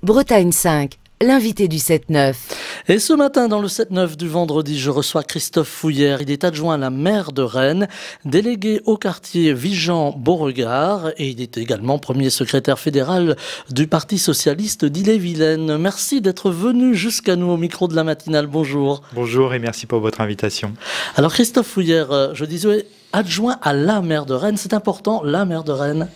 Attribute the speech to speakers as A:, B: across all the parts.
A: Bretagne 5, l'invité du 7-9.
B: Et ce matin, dans le 7-9 du vendredi, je reçois Christophe Fouillère. Il est adjoint à la maire de Rennes, délégué au quartier Vigan-Beauregard et il est également premier secrétaire fédéral du Parti socialiste d'Ille-et-Vilaine. Merci d'être venu jusqu'à nous au micro de la matinale. Bonjour.
C: Bonjour et merci pour votre invitation.
B: Alors Christophe Fouillère, je disais adjoint à la maire de Rennes, c'est important, la maire de Rennes?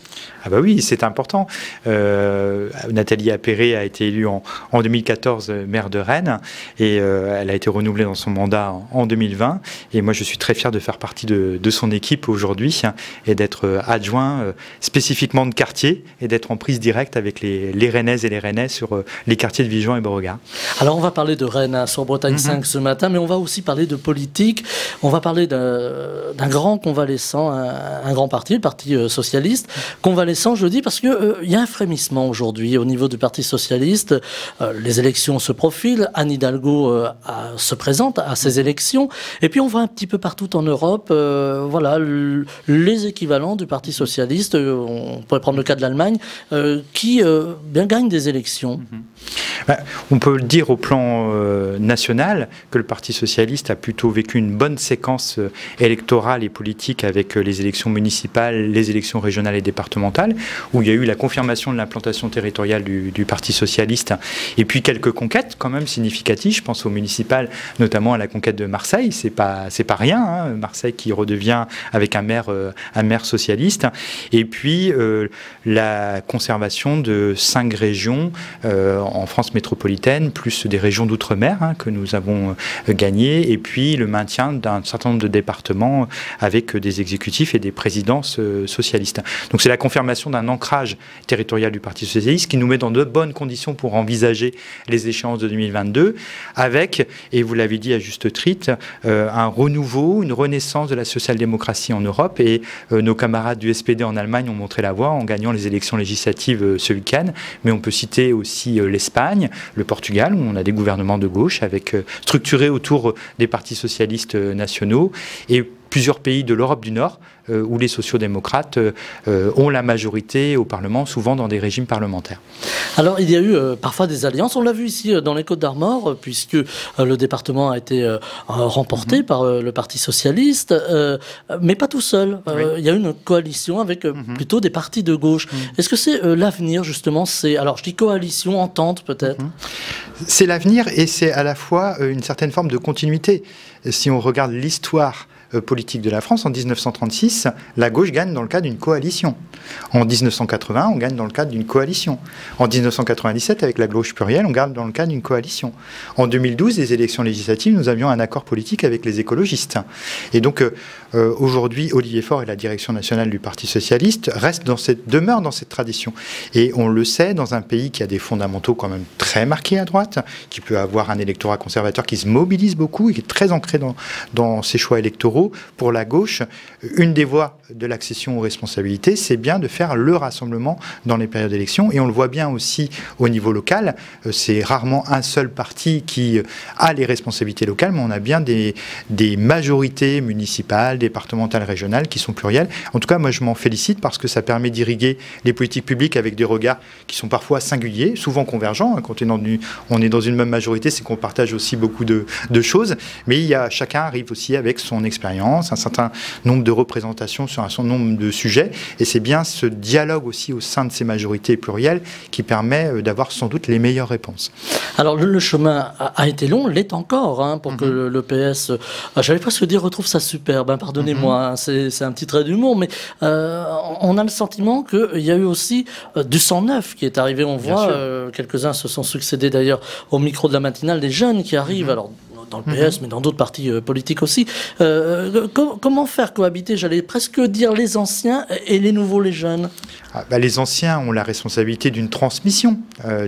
C: Ah bah oui, c'est important. Nathalie Appéré a été élue en 2014 maire de Rennes et elle a été renouvelée dans son mandat en 2020. Et moi, je suis très fier de faire partie de son équipe aujourd'hui et d'être adjoint spécifiquement de quartier et d'être en prise directe avec les Rennaises et les Rennais sur les quartiers de Vigan et Beauregard.
B: Alors, on va parler de Rennes sur Bretagne 5 ce matin, mais on va aussi parler de politique. On va parler d'un grand convalescent, un grand parti, le Parti socialiste, convalescent, je dis, parce que y a un frémissement aujourd'hui au niveau du Parti socialiste. Les élections se profilent, Anne Hidalgo se présente à ces élections, et puis on voit un petit peu partout en Europe, voilà, les équivalents du Parti socialiste, on pourrait prendre le cas de l'Allemagne, qui bien gagnent des élections.
C: On peut le dire au plan national que le Parti socialiste a plutôt vécu une bonne séquence électorale et politique avec les élections municipales, les élections régionales et départementales, où il y a eu la confirmation de l'implantation territoriale du Parti socialiste, et puis quelques conquêtes quand même significatives. Je pense aux municipales, notamment à la conquête de Marseille, c'est pas rien, hein, Marseille qui redevient avec un maire socialiste, et puis la conservation de 5 régions en France métropolitaine, plus des régions d'outre-mer que nous avons gagnées, et puis le maintien d'un certain nombre de départements avec des exécutifs et des présidences socialistes. Donc c'est la confirmation d'un ancrage territorial du Parti socialiste qui nous met dans de bonnes conditions pour envisager les échéances de 2022, avec, et vous l'avez dit à juste titre, un renouveau, une renaissance de la social-démocratie en Europe, et nos camarades du SPD en Allemagne ont montré la voie en gagnant les élections législatives ce week-end, mais on peut citer aussi l'Espagne, le Portugal, où on a des gouvernements de gauche structurés autour des partis socialistes nationaux, et plusieurs pays de l'Europe du Nord où les sociodémocrates ont la majorité au Parlement, souvent dans des régimes parlementaires.
B: Alors il y a eu parfois des alliances, on l'a vu ici dans les Côtes-d'Armor, puisque le département a été remporté par le Parti socialiste, mais pas tout seul. Il y a eu une coalition avec plutôt des partis de gauche. Est-ce que c'est l'avenir justement? Alors je dis coalition, entente peut-être.
C: C'est l'avenir et c'est à la fois une certaine forme de continuité. Si on regarde l'histoire politique de la France, en 1936, la gauche gagne dans le cadre d'une coalition. En 1980, on gagne dans le cadre d'une coalition. En 1997, avec la gauche plurielle, on gagne dans le cadre d'une coalition. En 2012, les élections législatives, nous avions un accord politique avec les écologistes. Et donc, aujourd'hui, Olivier Faure et la direction nationale du Parti socialiste demeurent dans cette tradition. Et on le sait, dans un pays qui a des fondamentaux quand même très marqués à droite, qui peut avoir un électorat conservateur qui se mobilise beaucoup et qui est très ancré dans ses choix électoraux, pour la gauche, une des voies de l'accession aux responsabilités, c'est bien de faire le rassemblement dans les périodes d'élection. Et on le voit bien aussi au niveau local. C'est rarement un seul parti qui a les responsabilités locales, mais on a bien des majorités municipales, départementales, régionales qui sont plurielles. En tout cas, moi, je m'en félicite parce que ça permet d'irriguer les politiques publiques avec des regards qui sont parfois singuliers, souvent convergents. Quand on est dans une même majorité, c'est qu'on partage aussi beaucoup de choses. Mais chacun arrive aussi avec son expérience, un certain nombre de représentations sur un certain nombre de sujets, et c'est bien ce dialogue aussi au sein de ces majorités plurielles qui permet d'avoir sans doute les meilleures réponses. Alors
B: le chemin a été long, l'est encore, pour que le PS, j'allais presque dire, retrouve sa superbe, pardonnez-moi, c'est un petit trait d'humour, mais on a le sentiment qu'il y a eu aussi du sang neuf qui est arrivé, on voit, quelques-uns se sont succédés d'ailleurs au micro de la matinale, des jeunes qui arrivent, alors dans le PS, mais dans d'autres partis politiques aussi. Comment faire cohabiter, j'allais presque dire, les anciens et les nouveaux, les jeunes?
C: Les anciens ont la responsabilité d'une transmission,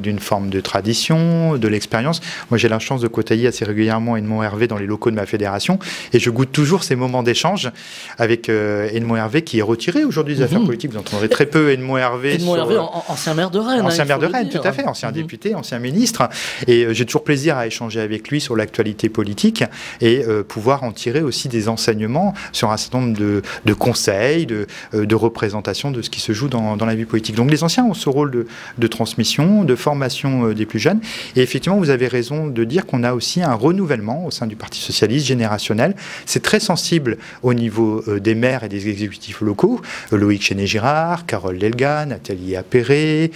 C: d'une forme de tradition, de l'expérience. Moi, j'ai la chance de côtoyer assez régulièrement Edmond Hervé dans les locaux de ma fédération, et je goûte toujours ces moments d'échange avec Edmond Hervé, qui est retiré aujourd'hui des affaires politiques. Vous entendrez très peu Edmond Hervé.
B: Edmond Hervé, ancien maire de Rennes.
C: Ancien maire de Rennes, tout à fait, ancien député, ancien ministre. Et j'ai toujours plaisir à échanger avec lui sur l'actualité réalité politique et pouvoir en tirer aussi des enseignements sur un certain nombre de conseils, de représentations de ce qui se joue dans la vie politique. Donc les anciens ont ce rôle de transmission, de formation des plus jeunes. Et effectivement, vous avez raison de dire qu'on a aussi un renouvellement au sein du Parti socialiste générationnel. C'est très sensible au niveau des maires et des exécutifs locaux. Loïc Chenet-Girard, Carole Delga, Nathalie Appéré,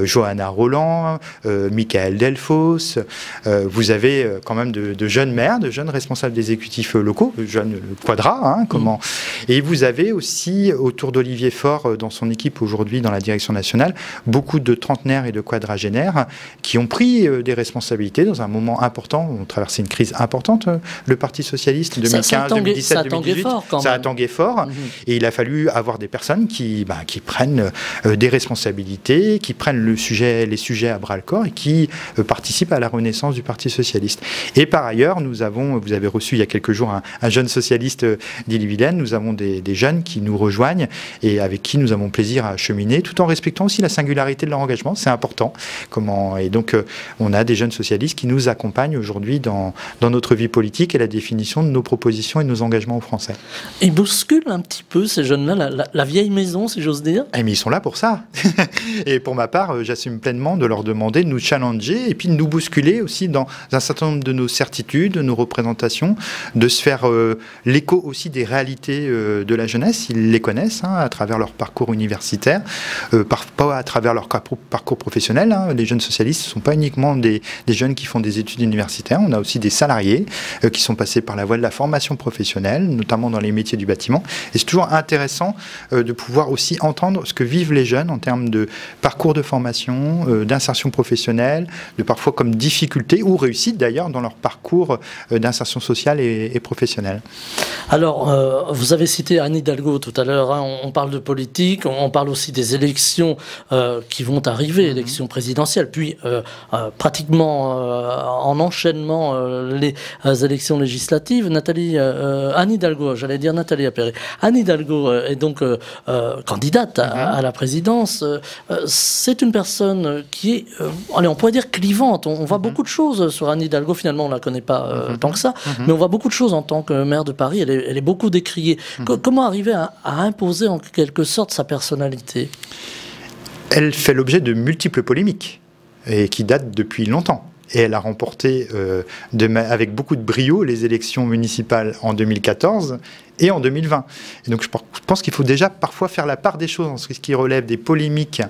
C: Johanna Roland, Michael Delfos. Vous avez quand même de jeunes maires, de jeunes responsables d'exécutifs locaux, jeunes Quadra, Et vous avez aussi, autour d'Olivier Faure, dans son équipe aujourd'hui dans la direction nationale, beaucoup de trentenaires et de quadragénaires qui ont pris des responsabilités dans un moment important. On traversait une crise importante, le Parti socialiste, 2015, 2017, 2018. Ça a tangué fort. Et il a fallu avoir des personnes qui prennent des responsabilités, qui prennent les sujets à bras-le-corps et qui participent à la renaissance du Parti socialiste. Et par ailleurs, vous avez reçu il y a quelques jours un jeune socialiste d'Ille-et-Vilaine. Nous avons des jeunes qui nous rejoignent et avec qui nous avons plaisir à cheminer, tout en respectant aussi la singularité de leur engagement. C'est important. Et donc, on a des jeunes socialistes qui nous accompagnent aujourd'hui dans notre vie politique et la définition de nos propositions et de nos engagements aux Français.
B: Ils bousculent un petit peu, ces jeunes-là, la vieille maison, si j'ose dire.
C: Mais ils sont là pour ça. Et pour ma part, j'assume pleinement de leur demander de nous challenger et puis de nous bousculer aussi dans un certain nombre de nos certitudes, de nos représentations, de se faire l'écho aussi des réalités de la jeunesse. Ils les connaissent à travers leur parcours universitaire, pas à travers leur parcours professionnel. Les jeunes socialistes ne sont pas uniquement des jeunes qui font des études universitaires. On a aussi des salariés qui sont passés par la voie de la formation professionnelle, notamment dans les métiers du bâtiment. Et c'est toujours intéressant de pouvoir aussi entendre ce que vivent les jeunes en termes de parcours de formation, d'insertion professionnelle, de parfois comme difficulté ou réussite d'ailleurs dans leur parcours d'insertion sociale et professionnelle.
B: Alors, vous avez cité Anne Hidalgo tout à l'heure. On parle de politique, on parle aussi des élections qui vont arriver, élections présidentielles, puis pratiquement en enchaînement les élections législatives. Anne Hidalgo, j'allais dire Nathalie Appéré. Anne Hidalgo est donc candidate à la présidence. C'est une personne qui est, on pourrait dire clivante. On voit beaucoup de choses sur Anne Hidalgo. Finalement, on ne la connaît pas tant que ça, mais on voit beaucoup de choses en tant que maire de Paris. Elle est beaucoup décriée. Comment arriver à imposer en quelque sorte sa personnalité ?
C: Elle fait l'objet de multiples polémiques et qui datent depuis longtemps. Et elle a remporté avec beaucoup de brio les élections municipales en 2014 et en 2020. Et donc je pense qu'il faut déjà parfois faire la part des choses en ce qui relève des polémiques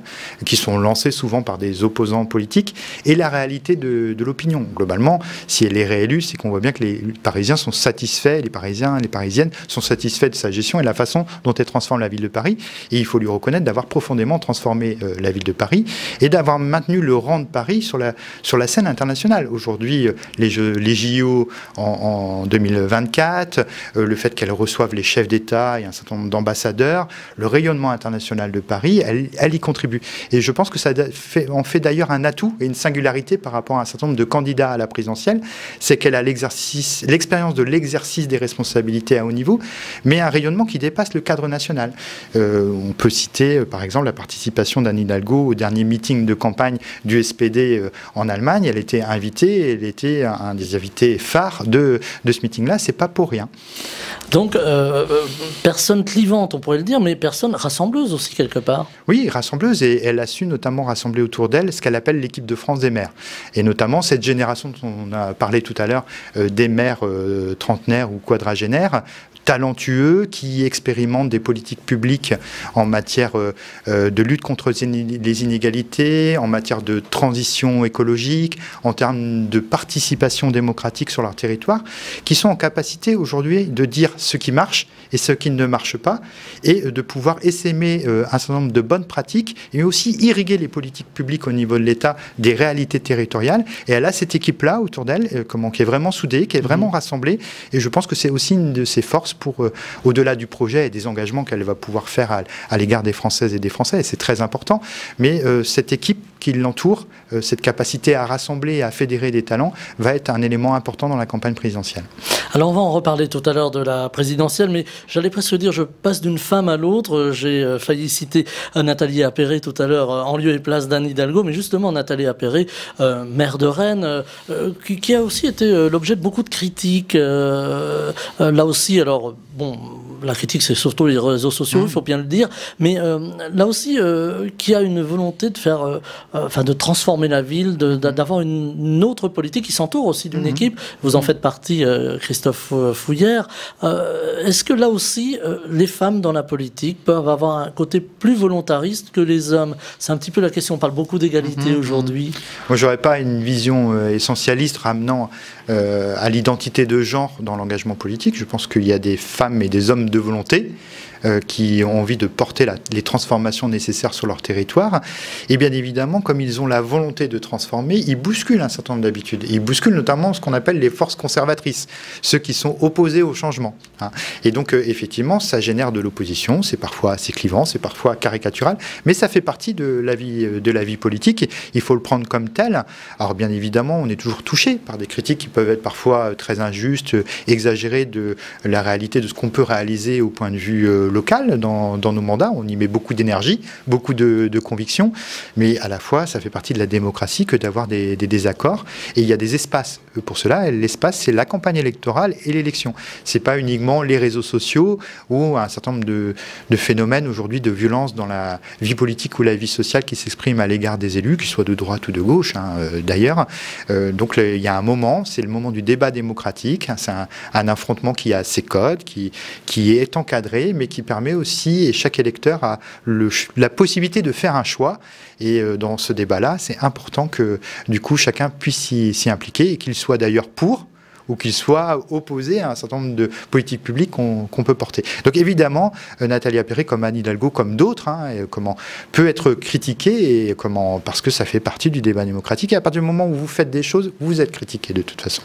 C: qui sont lancées souvent par des opposants politiques et la réalité de l'opinion. Globalement, si elle est réélue, c'est qu'on voit bien que les Parisiens sont satisfaits, les Parisiens, les Parisiennes sont satisfaits de sa gestion et la façon dont elle transforme la ville de Paris. Et il faut lui reconnaître d'avoir profondément transformé la ville de Paris et d'avoir maintenu le rang de Paris sur la scène internationale. Aujourd'hui, les JO en 2024, le fait qu'elle reçoive les chefs d'État et un certain nombre d'ambassadeurs, le rayonnement international de Paris, elle y contribue. Et je pense que ça en fait d'ailleurs un atout et une singularité par rapport à un certain nombre de candidats à la présidentielle, c'est qu'elle a l'expérience de l'exercice des responsabilités à haut niveau, mais un rayonnement qui dépasse le cadre national. On peut citer par exemple la participation d'Anne Hidalgo au dernier meeting de campagne du SPD en Allemagne. Elle était invitée, elle était un des invités phares de ce meeting-là, c'est pas pour rien.
B: Donc, personne clivante, on pourrait le dire, mais personne rassembleuse aussi, quelque part.
C: Oui, rassembleuse, et elle a su notamment rassembler autour d'elle ce qu'elle appelle l'équipe de France des maires. Et notamment cette génération dont on a parlé tout à l'heure, des maires trentenaires ou quadragénaires, talentueux, qui expérimentent des politiques publiques en matière de lutte contre les inégalités, en matière de transition écologique, en termes de participation démocratique sur leur territoire, qui sont en capacité aujourd'hui de dire ce qui marche et ce qui ne marche pas, et de pouvoir essaimer un certain nombre de bonnes pratiques, et aussi irriguer les politiques publiques au niveau de l'État des réalités territoriales. Et elle a cette équipe-là autour d'elle, qui est vraiment soudée, qui est vraiment rassemblée, et je pense que c'est aussi une de ses forces pour, au-delà du projet et des engagements qu'elle va pouvoir faire à l'égard des Françaises et des Français, et c'est très important. Mais cette équipe qui l'entoure, cette capacité à rassembler et à fédérer des talents, va être un élément important dans la campagne présidentielle.
B: Alors on va en reparler tout à l'heure de la présidentielle, mais j'allais presque dire, je passe d'une femme à l'autre. J'ai failli citer Nathalie Appéré tout à l'heure en lieu et place d'Anne Hidalgo, mais justement Nathalie Appéré, maire de Rennes, qui a aussi été l'objet de beaucoup de critiques. Là aussi, alors bon, la critique c'est surtout les réseaux sociaux, il faut bien le dire, mais là aussi, qui a une volonté de faire, de transformer la ville, d'avoir une autre politique qui s'entoure aussi d'une équipe. Vous en faites partie, Christophe Fouillère. Est-ce que là aussi, les femmes dans la politique peuvent avoir un côté plus volontariste que les hommes? C'est un petit peu la question. On parle beaucoup d'égalité aujourd'hui.
C: Moi, j'aurais pas une vision essentialiste ramenant à l'identité de genre dans l'engagement politique. Je pense qu'il y a des femmes et des hommes de volonté qui ont envie de porter les transformations nécessaires sur leur territoire. Et bien évidemment, comme ils ont la volonté de transformer, ils bousculent un certain nombre d'habitudes. Ils bousculent notamment ce qu'on appelle les forces conservatrices, ceux qui sont opposés au changement. Et donc, effectivement, ça génère de l'opposition. C'est parfois assez clivant, c'est parfois caricatural, mais ça fait partie de la vie politique. Il faut le prendre comme tel. Alors, bien évidemment, on est toujours touché par des critiques qui peuvent être parfois très injustes, exagérées de la réalité de ce qu'on peut réaliser au point de vue local dans nos mandats. On y met beaucoup d'énergie, beaucoup de conviction, mais à la fois, ça fait partie de la démocratie que d'avoir des désaccords. Et il y a des espaces pour cela. Et l'espace, c'est la campagne électorale et l'élection. C'est pas uniquement les réseaux sociaux ou un certain nombre de phénomènes aujourd'hui de violence dans la vie politique ou la vie sociale qui s'expriment à l'égard des élus, qu'ils soient de droite ou de gauche, d'ailleurs. Donc il y a un moment, c'est le moment du débat démocratique. C'est un affrontement qui a ses codes, qui est encadré, mais qui permet aussi, et chaque électeur a la possibilité de faire un choix. Et dans ce débat-là, c'est important que, du coup, chacun puisse s'y impliquer et qu'il soit d'ailleurs pour ou qu'il soit opposé à un certain nombre de politiques publiques qu'on peut porter. Donc évidemment, Nathalie Appéré, comme Anne Hidalgo, comme d'autres, peut être critiquée et parce que ça fait partie du débat démocratique. Et à partir du moment où vous faites des choses, vous êtes critiqué de toute façon.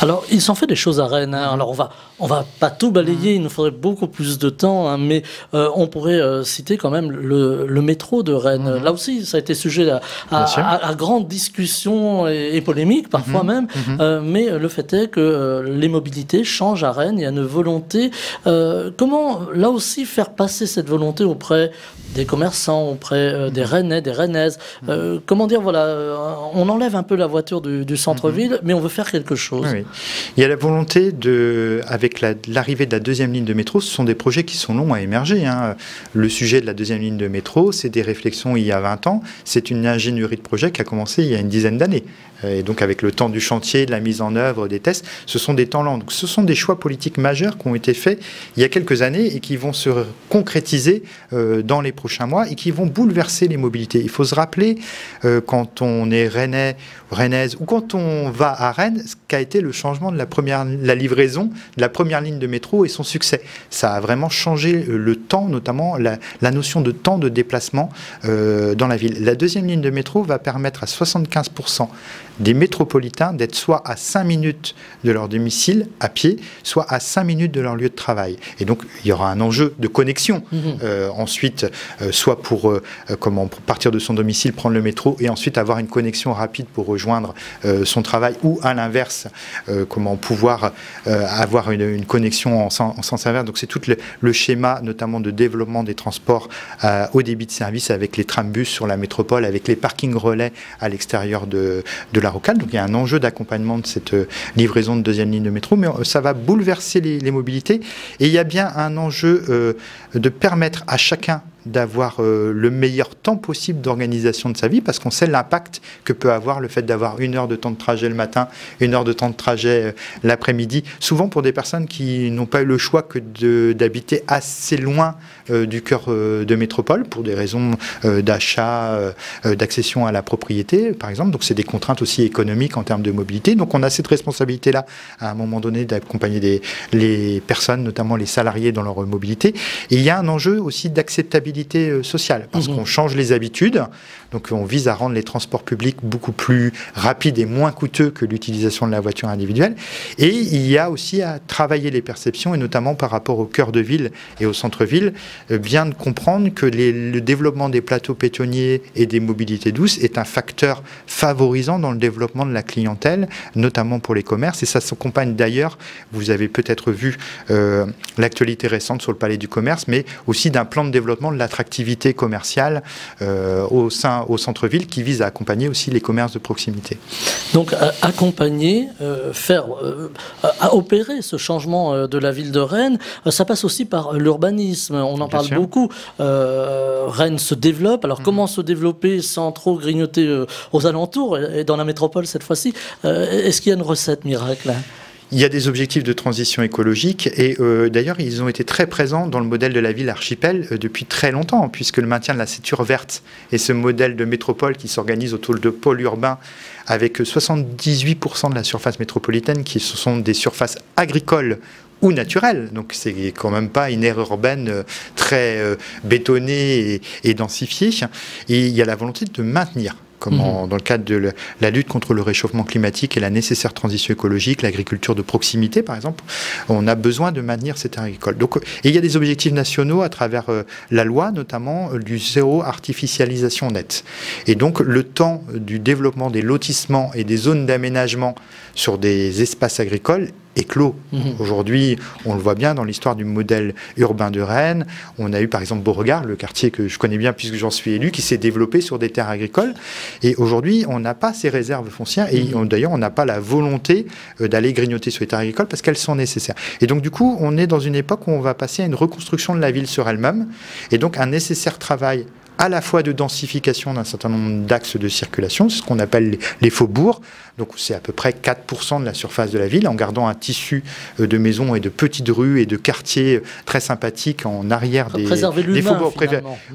B: Alors, il s'en fait des choses à Rennes. Alors, on va pas tout balayer, il nous faudrait beaucoup plus de temps, mais on pourrait citer quand même le métro de Rennes. Là aussi, ça a été sujet à grande discussion et polémique, parfois même, mais le fait est que les mobilités changent à Rennes, il y a une volonté. Comment, là aussi, faire passer cette volonté auprès des commerçants, auprès des Rennais, des Rennaises? Comment dire, voilà, on enlève un peu la voiture du centre-ville, mais on veut faire quelque chose. Oui.
C: Il y a la volonté avec l'arrivée de la deuxième ligne de métro, ce sont des projets qui sont longs à émerger. Le sujet de la deuxième ligne de métro, c'est des réflexions il y a 20 ans. C'est une ingénierie de projet qui a commencé il y a une dizaine d'années. Et donc avec le temps du chantier, de la mise en œuvre, des tests, ce sont des temps lents. Donc ce sont des choix politiques majeurs qui ont été faits il y a quelques années et qui vont se concrétiser dans les prochains mois et qui vont bouleverser les mobilités. Il faut se rappeler, quand on est Rennais, Rennaise, ou quand on va à Rennes, ce qu'a été le changement de la livraison de la première ligne de métro et son succès. Ça a vraiment changé le temps, notamment la notion de temps de déplacement dans la ville. La deuxième ligne de métro va permettre à 75% des métropolitains d'être soit à 5 minutes de leur domicile à pied, soit à 5 minutes de leur lieu de travail. Et donc, il y aura un enjeu de connexion. Ensuite, soit pour partir de son domicile, prendre le métro et ensuite avoir une connexion rapide pour rejoindre son travail, ou à l'inverse, comment pouvoir avoir une connexion en sens inverse. Donc, c'est tout le schéma, notamment de développement des transports au débit de service avec les trambus sur la métropole, avec les parkings relais à l'extérieur de la rocade. Donc il y a un enjeu d'accompagnement de cette livraison de deuxième ligne de métro, mais ça va bouleverser les mobilités. Et il y a bien un enjeu de permettre à chacun d'avoir le meilleur temps possible d'organisation de sa vie, parce qu'on sait l'impact que peut avoir le fait d'avoir 1 heure de temps de trajet le matin, 1 heure de temps de trajet l'après-midi, souvent pour des personnes qui n'ont pas eu le choix que d'habiter assez loin du cœur de métropole, pour des raisons d'achat, d'accession à la propriété, par exemple. Donc c'est des contraintes aussi économiques en termes de mobilité. Donc on a cette responsabilité-là, à un moment donné, d'accompagner les personnes, notamment les salariés, dans leur mobilité. Et il y a un enjeu aussi d'acceptabilité l'acceptabilité sociale, parce qu'on change les habitudes, donc on vise à rendre les transports publics beaucoup plus rapides et moins coûteux que l'utilisation de la voiture individuelle. Et il y a aussi à travailler les perceptions, et notamment par rapport au cœur de ville et au centre-ville, bien de comprendre que le développement des plateaux pétonniers et des mobilités douces est un facteur favorisant dans le développement de la clientèle, notamment pour les commerces, et ça s'accompagne d'ailleurs, vous avez peut-être vu l'actualité récente sur le Palais du Commerce, mais aussi d'un plan de développement de l'attractivité commerciale au centre-ville qui vise à accompagner aussi les commerces de proximité.
B: Donc accompagner, à opérer ce changement de la ville de Rennes, ça passe aussi par l'urbanisme, on en parle beaucoup. Rennes se développe, alors comment se développer sans trop grignoter aux alentours et dans la métropole cette fois-ci? Est-ce qu'il y a une recette miracle?
C: Il y a des objectifs de transition écologique et d'ailleurs ils ont été très présents dans le modèle de la ville archipel depuis très longtemps, puisque le maintien de la ceinture verte et ce modèle de métropole qui s'organise autour de pôles urbains avec 78% de la surface métropolitaine qui sont des surfaces agricoles ou naturelles, donc c'est quand même pas une aire urbaine très bétonnée et densifiée, et il y a la volonté de maintenir. Dans le cadre de la lutte contre le réchauffement climatique et la nécessaire transition écologique, l'agriculture de proximité par exemple, on a besoin de maintenir cette terre agricole. Donc, et il y a des objectifs nationaux à travers la loi, notamment du zéro artificialisation nette. Et donc le temps du développement des lotissements et des zones d'aménagement sur des espaces agricoles est clos. Aujourd'hui, on le voit bien dans l'histoire du modèle urbain de Rennes. On a eu par exemple Beauregard, le quartier que je connais bien puisque j'en suis élu, qui s'est développé sur des terres agricoles. Et aujourd'hui, on n'a pas ces réserves foncières et d'ailleurs, on n'a pas la volonté d'aller grignoter sur les terres agricoles parce qu'elles sont nécessaires. Et donc du coup, on est dans une époque où on va passer à une reconstruction de la ville sur elle-même et donc un nécessaire travail à la fois de densification d'un certain nombre d'axes de circulation, c'est ce qu'on appelle les faubourgs. Donc c'est à peu près 4% de la surface de la ville, en gardant un tissu de maisons et de petites rues et de quartiers très sympathiques en arrière des faubourgs.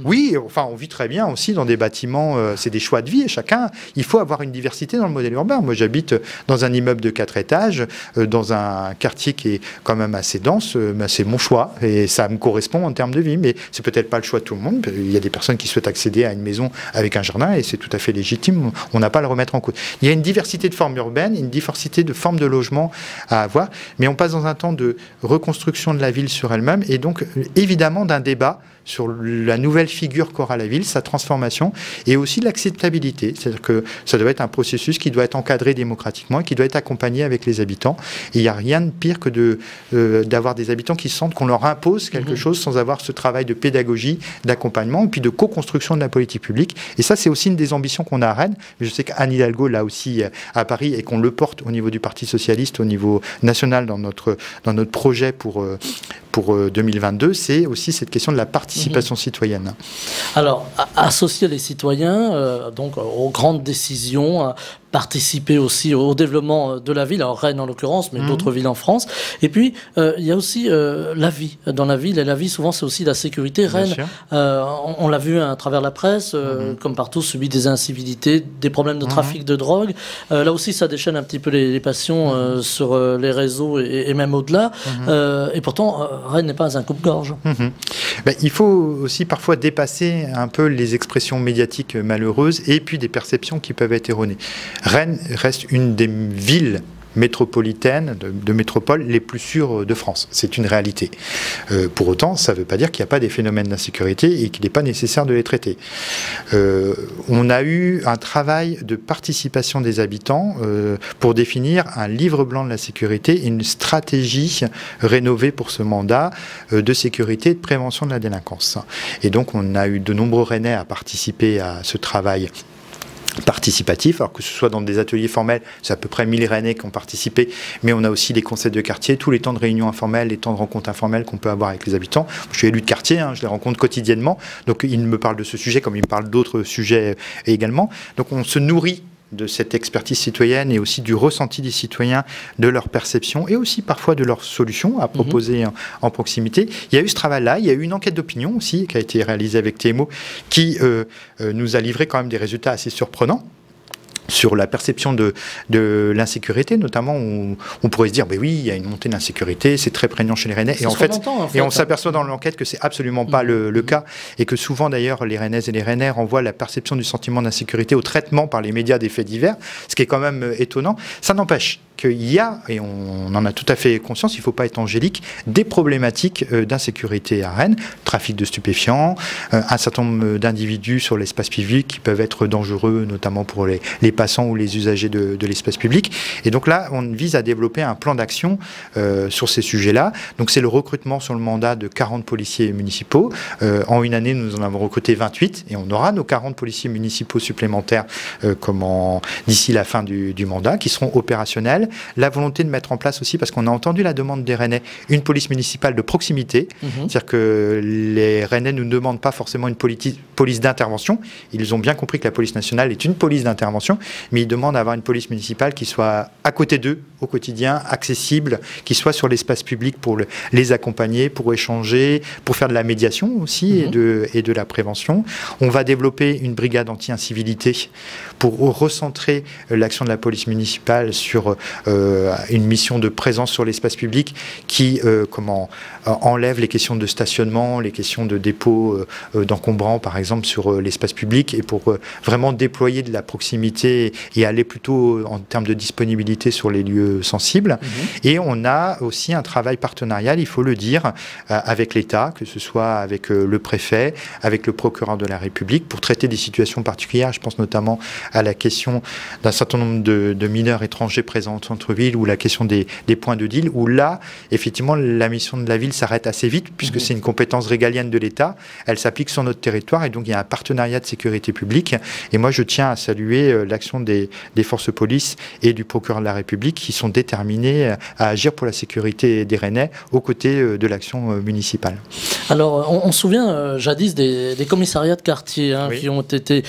C: Oui, enfin on vit très bien aussi dans des bâtiments, c'est des choix de vie et chacun, il faut avoir une diversité dans le modèle urbain. Moi j'habite dans un immeuble de 4 étages, dans un quartier qui est quand même assez dense, c'est mon choix et ça me correspond en termes de vie, mais c'est peut-être pas le choix de tout le monde. Il y a des personnes qui souhaitent accéder à une maison avec un jardin et c'est tout à fait légitime, on n'a pas à le remettre en cause. Il y a une diversité de formes urbaines, une diversité de formes de logement à avoir, mais on passe dans un temps de reconstruction de la ville sur elle-même et donc évidemment d'un débat sur la nouvelle figure qu'aura la ville, sa transformation et aussi l'acceptabilité. C'est-à-dire que ça doit être un processus qui doit être encadré démocratiquement et qui doit être accompagné avec les habitants. Et il n'y a rien de pire que d'avoir des habitants qui sentent qu'on leur impose quelque chose sans avoir ce travail de pédagogie, d'accompagnement et puis de co-construction de la politique publique. Et ça, c'est aussi une des ambitions qu'on a à Rennes. Je sais qu'Anne Hidalgo l'a aussi à Paris et qu'on le porte au niveau du Parti socialiste, au niveau national dans notre projet pour 2022, c'est aussi cette question de la participation citoyenne.
B: Alors, associer les citoyens donc aux grandes décisions, participer aussi au développement de la ville, alors Rennes en l'occurrence, mais d'autres villes en France. Et puis, il y a aussi la vie dans la ville. Et la vie, souvent, c'est aussi la sécurité. Rennes, on l'a vu à travers la presse, comme partout, subit des incivilités, des problèmes de trafic de drogue. Là aussi, ça déchaîne un petit peu les passions sur les réseaux et même au-delà. Et pourtant, Rennes n'est pas un coupe-gorge.
C: Ben, il faut aussi parfois dépasser un peu les expressions médiatiques malheureuses et puis des perceptions qui peuvent être erronées. Rennes reste une des villes métropolitaines, de métropole, les plus sûres de France. C'est une réalité. Pour autant, ça ne veut pas dire qu'il n'y a pas des phénomènes d'insécurité et qu'il n'est pas nécessaire de les traiter. On a eu un travail de participation des habitants pour définir un livre blanc de la sécurité et une stratégie rénovée pour ce mandat de sécurité et de prévention de la délinquance. Et donc, on a eu de nombreux Rennais à participer à ce travail participatif, alors que ce soit dans des ateliers formels, c'est à peu près 1000 Rennais qui ont participé, mais on a aussi les conseils de quartier, tous les temps de réunions informelles, les temps de rencontres informelles qu'on peut avoir avec les habitants. Je suis élu de quartier, je les rencontre quotidiennement, donc ils me parlent de ce sujet comme ils me parlent d'autres sujets également. Donc on se nourrit de cette expertise citoyenne et aussi du ressenti des citoyens, de leur perception et aussi parfois de leurs solutions à proposer en proximité. Il y a eu ce travail-là, il y a eu une enquête d'opinion aussi qui a été réalisée avec TMO qui nous a livré quand même des résultats assez surprenants. sur la perception de l'insécurité, notamment, on pourrait se dire, ben oui, il y a une montée de l'insécurité, c'est très prégnant chez les Rennais, et en fait, on s'aperçoit dans l'enquête que c'est absolument pas le cas, et que souvent d'ailleurs les Rennaises et les Rennais renvoient la perception du sentiment d'insécurité au traitement par les médias des faits divers, ce qui est quand même étonnant. Ça n'empêche qu'il y a, et on en a tout à fait conscience, il ne faut pas être angélique, des problématiques d'insécurité à Rennes, trafic de stupéfiants, un certain nombre d'individus sur l'espace public qui peuvent être dangereux, notamment pour les passants ou les usagers de l'espace public. Et donc là, on vise à développer un plan d'action sur ces sujets-là. Donc c'est le recrutement sur le mandat de 40 policiers municipaux. En une année, nous en avons recruté 28 et on aura nos 40 policiers municipaux supplémentaires d'ici la fin du mandat, qui seront opérationnels. La volonté de mettre en place aussi, parce qu'on a entendu la demande des Rennais, une police municipale de proximité. C'est-à-dire que les Rennais ne nous demandent pas forcément une police d'intervention. Ils ont bien compris que la police nationale est une police d'intervention, mais ils demandent d'avoir une police municipale qui soit à côté d'eux au quotidien, accessible, qui soit sur l'espace public pour les accompagner, pour échanger, pour faire de la médiation aussi et de la prévention. On va développer une brigade anti-incivilité pour recentrer l'action de la police municipale sur une mission de présence sur l'espace public qui enlève les questions de stationnement, les questions de dépôt d'encombrants par exemple sur l'espace public, et pour vraiment déployer de la proximité et aller plutôt en termes de disponibilité sur les lieux sensibles. Et on a aussi un travail partenarial, il faut le dire, avec l'État, que ce soit avec le préfet, avec le procureur de la République, pour traiter des situations particulières. Je pense notamment à la question d'un certain nombre de mineurs étrangers présents en centre-ville, ou la question des points de deal, où là, effectivement, la mission de la ville s'arrête assez vite, puisque c'est une compétence régalienne de l'État, elle s'applique sur notre territoire, et donc il y a un partenariat de sécurité publique. Et moi, je tiens à saluer l'action des forces police et du procureur de la République, qui sont déterminés à agir pour la sécurité des Rennais, aux côtés de l'action municipale.
B: Alors, on se souvient jadis des commissariats de quartier qui ont été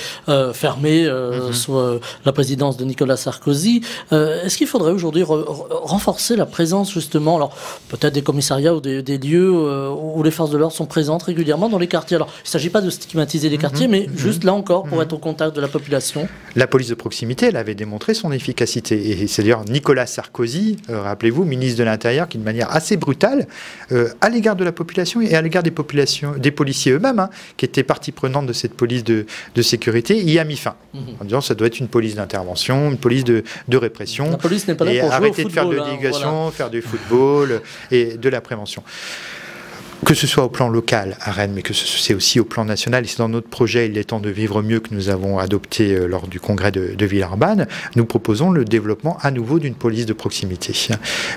B: fermés sous la présidence de Nicolas Sarkozy. Est-ce qu'il faudrait aujourd'hui renforcer la présence, justement, alors peut-être des commissariats ou des lieux où les forces de l'ordre sont présentes régulièrement dans les quartiers? Alors, il ne s'agit pas de stigmatiser les quartiers, mais juste là encore, pour être au contact de la population. La
C: police de proximité, elle avait démontré son efficacité. Et c'est d'ailleurs Nicolas Sarkozy, rappelez-vous, ministre de l'Intérieur, qui, de manière assez brutale, à l'égard de la population et à l'égard des policiers eux-mêmes, qui étaient partie prenante de cette police de sécurité, y a mis fin. En disant, ça doit être une police d'intervention, une police de répression. La police n'est pas là pour jouer au football, arrêter de faire de l'irrigation, faire du football et de la prévention. Que ce soit au plan local à Rennes, mais que c'est aussi au plan national, et c'est dans notre projet Il est temps de vivre mieux que nous avons adopté lors du congrès de Villeurbanne, nous proposons le développement à nouveau d'une police de proximité.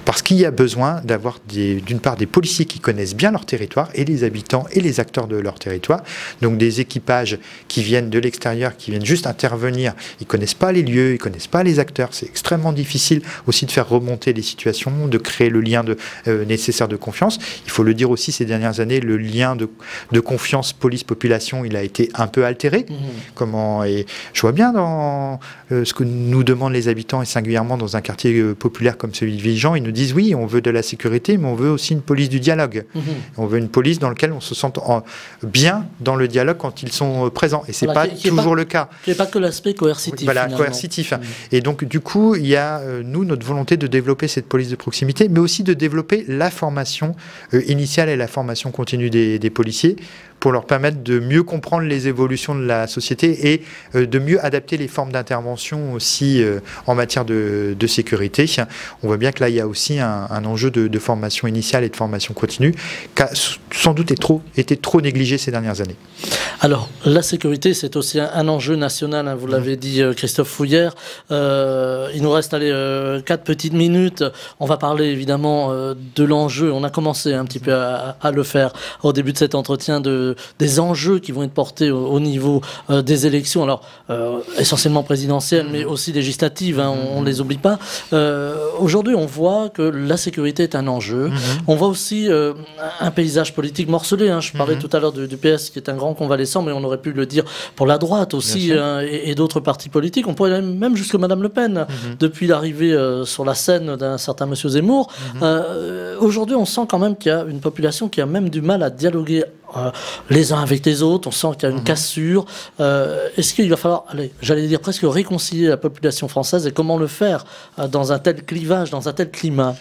C: Parce qu'il y a besoin d'avoir d'une part des policiers qui connaissent bien leur territoire, et les habitants et les acteurs de leur territoire, donc des équipages qui viennent de l'extérieur, qui viennent juste intervenir, ils connaissent pas les lieux, ils connaissent pas les acteurs, c'est extrêmement difficile aussi de faire remonter les situations, de créer le lien nécessaire de confiance. Il faut le dire aussi, ces dernières années, le lien de confiance police-population, il a été un peu altéré. Et je vois bien dans ce que nous demandent les habitants, et singulièrement dans un quartier populaire comme celui de Villejean, ils nous disent oui, on veut de la sécurité, mais on veut aussi une police du dialogue. On veut une police dans laquelle on se sente bien dans le dialogue quand ils sont présents. Et c'est pas toujours le cas.
B: Il n'y a pas que l'aspect coercitif.
C: Voilà, coercitif. Et donc, du coup, il y a, nous, notre volonté de développer cette police de proximité, mais aussi de développer la formation initiale et la formation continue des policiers, pour leur permettre de mieux comprendre les évolutions de la société et de mieux adapter les formes d'intervention aussi en matière de sécurité. On voit bien que là, il y a aussi un enjeu de formation initiale et de formation continue qui a sans doute été trop négligé ces dernières années.
B: Alors, la sécurité, c'est aussi un enjeu national, vous l'avez dit, Christophe Fouillère. Il nous reste 4 petites minutes. On va parler évidemment de l'enjeu. On a commencé un petit peu à le faire au début de cet entretien, des enjeux qui vont être portés au niveau des élections, alors essentiellement présidentielles, mais aussi législatives, on ne les oublie pas. Aujourd'hui, on voit que la sécurité est un enjeu. On voit aussi un paysage politique morcelé. Je parlais tout à l'heure du PS, qui est un grand convalescent, mais on aurait pu le dire pour la droite aussi, et d'autres partis politiques. On pourrait aller même jusqu'à Madame Le Pen, depuis l'arrivée sur la scène d'un certain Monsieur Zemmour. Aujourd'hui, on sent quand même qu'il y a une population qui a même du mal à dialoguer les uns avec les autres, on sent qu'il y a une cassure. Est-ce qu'il va falloir, j'allais dire presque réconcilier la population française, et comment le faire dans un tel clivage, dans un tel climat?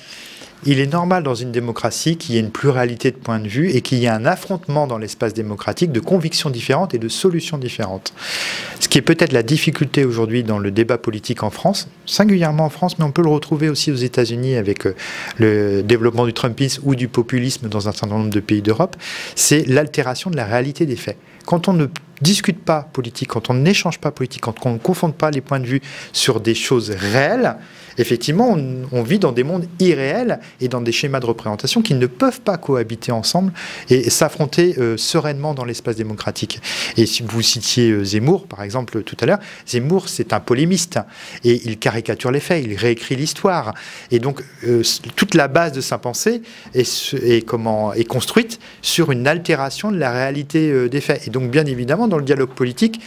C: Il est normal dans une démocratie qu'il y ait une pluralité de points de vue et qu'il y ait un affrontement dans l'espace démocratique de convictions différentes et de solutions différentes. Ce qui est peut-être la difficulté aujourd'hui dans le débat politique en France, singulièrement en France, mais on peut le retrouver aussi aux États-Unis avec le développement du trumpisme ou du populisme dans un certain nombre de pays d'Europe, c'est l'altération de la réalité des faits. Quand on ne discute pas politique, quand on n'échange pas politique, quand on ne confronte pas les points de vue sur des choses réelles, effectivement, on vit dans des mondes irréels et dans des schémas de représentation qui ne peuvent pas cohabiter ensemble et s'affronter sereinement dans l'espace démocratique. Et si vous citiez Zemmour, par exemple, tout à l'heure, Zemmour, c'est un polémiste et il caricature les faits, il réécrit l'histoire. Et donc, toute la base de sa pensée est construite sur une altération de la réalité des faits. Et donc, bien évidemment, dans le dialogue politique,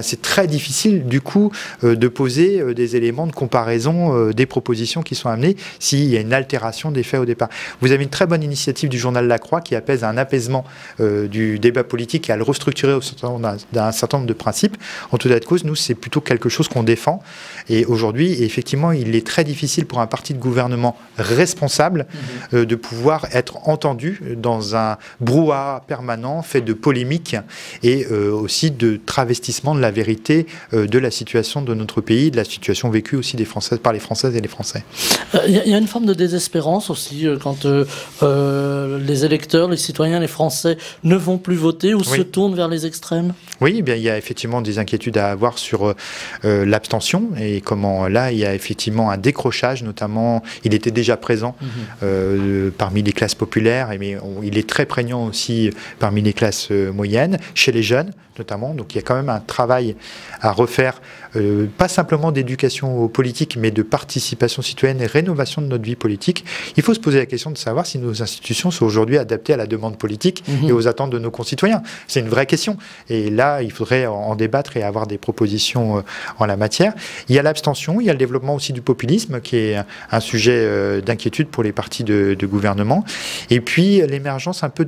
C: c'est très difficile, du coup, de poser des éléments de comparaison des propositions qui sont amenées s'il y a une altération des faits au départ. Vous avez une très bonne initiative du journal La Croix qui apaise un apaisement du débat politique et à le restructurer d'un certain nombre de principes. En tout état de cause, nous, c'est plutôt quelque chose qu'on défend. Et aujourd'hui, effectivement, il est très difficile pour un parti de gouvernement responsable de pouvoir être entendu dans un brouhaha permanent fait de polémiques et aussi de travestissement de la vérité de la situation de notre pays, de la situation vécue aussi par les Françaises et les Français.
B: Il y a une forme de désespérance aussi quand les électeurs, les citoyens, les Français ne vont plus voter ou se tournent vers les extrêmes.
C: Oui, bien, il y a effectivement des inquiétudes à avoir sur l'abstention et comment là, il y a effectivement un décrochage, notamment, il était déjà présent parmi les classes populaires, mais il est très prégnant aussi parmi les classes moyennes, chez les jeunes notamment. Donc il y a quand même un travail à refaire, pas simplement d'éducation aux politiques, mais de participation citoyenne et rénovation de notre vie politique. Il faut se poser la question de savoir si nos institutions sont aujourd'hui adaptées à la demande politique et aux attentes de nos concitoyens. C'est une vraie question. Et là, il faudrait en débattre et avoir des propositions en la matière. Il y a l'abstention, il y a le développement aussi du populisme, qui est un sujet d'inquiétude pour les partis de gouvernement. Et puis l'émergence un peu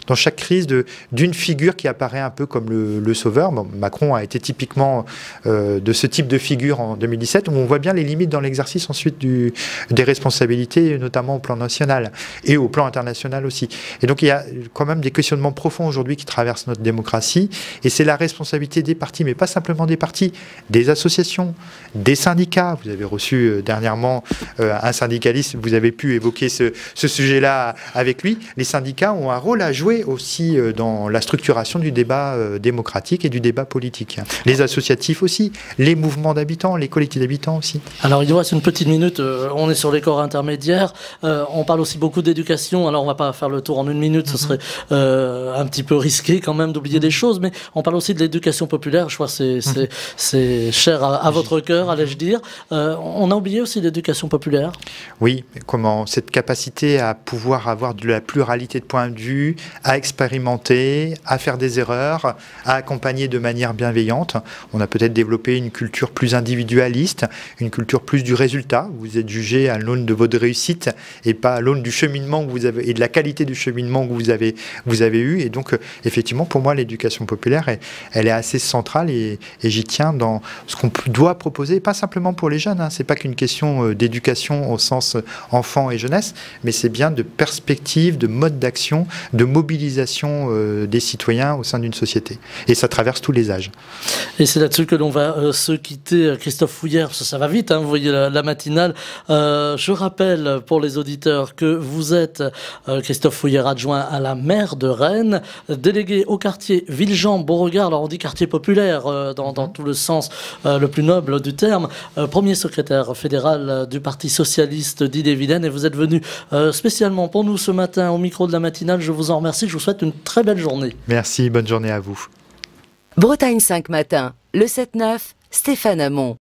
C: dans chaque crise d'une figure qui apparaît un peu comme le sauveur. Bon, Macron a été typiquement de ce type de figure en 2017, où on voit bien les limites dans l'exercice ensuite des responsabilités, notamment au plan national et au plan international aussi. Et donc il y a quand même des questionnements profonds aujourd'hui qui traversent notre démocratie, et c'est la responsabilité des partis, mais pas simplement des partis, des associations, des syndicats. Vous avez reçu dernièrement un syndicaliste, vous avez pu évoquer ce sujet-là avec lui. Les syndicats ont un rôle à jouer aussi dans la structuration du débat démocratique et du débat politique. Les associatifs aussi, les mouvements d'habitants, les collectifs d'habitants aussi.
B: Alors il nous reste une petite minute, on est sur les corps intermédiaires, on parle aussi beaucoup d'éducation, alors on va pas faire le tour en une minute, ce serait un petit peu risqué quand même d'oublier des choses, mais on parle aussi de l'éducation populaire, je crois que c'est cher à votre cœur, allais-je dire. On a oublié aussi l'éducation populaire.
C: Oui, comment cette capacité à pouvoir avoir de la pluralité de points de vue, à expérimenter, à faire des erreurs, à accompagner de manière bienveillante. On a peut-être développé une culture plus individualiste, une culture plus du résultat. Vous êtes jugé à l'aune de votre réussite et pas à l'aune du cheminement que vous avez et de la qualité du cheminement que vous avez eu. Et donc, effectivement, pour moi, l'éducation populaire, elle est assez centrale et j'y tiens dans ce qu'on doit proposer, pas simplement pour les jeunes. C'est pas qu'une question d'éducation au sens enfant et jeunesse, mais c'est bien de perspective, de mode d'action, de mobilisation des citoyens au sein d'une société. Et ça traverse tous les âges.
B: Et c'est là-dessus que l'on va se quitter, Christophe Fouillère, ça va vite, vous voyez la matinale. Je rappelle pour les auditeurs que vous êtes Christophe Fouillère, adjoint à la maire de Rennes, délégué au quartier Villejean-Beauregard, alors on dit quartier populaire dans tout le sens le plus noble du terme, premier secrétaire fédéral du Parti socialiste d'Ille-et-Vilaine, et vous êtes venu spécialement pour nous ce matin au micro de la matinale. Je vous en remercie, je vous souhaite une très belle journée.
C: Merci, bonne journée à vous.
A: Bretagne 5 matin, le 7-9, Stéphane Hamon.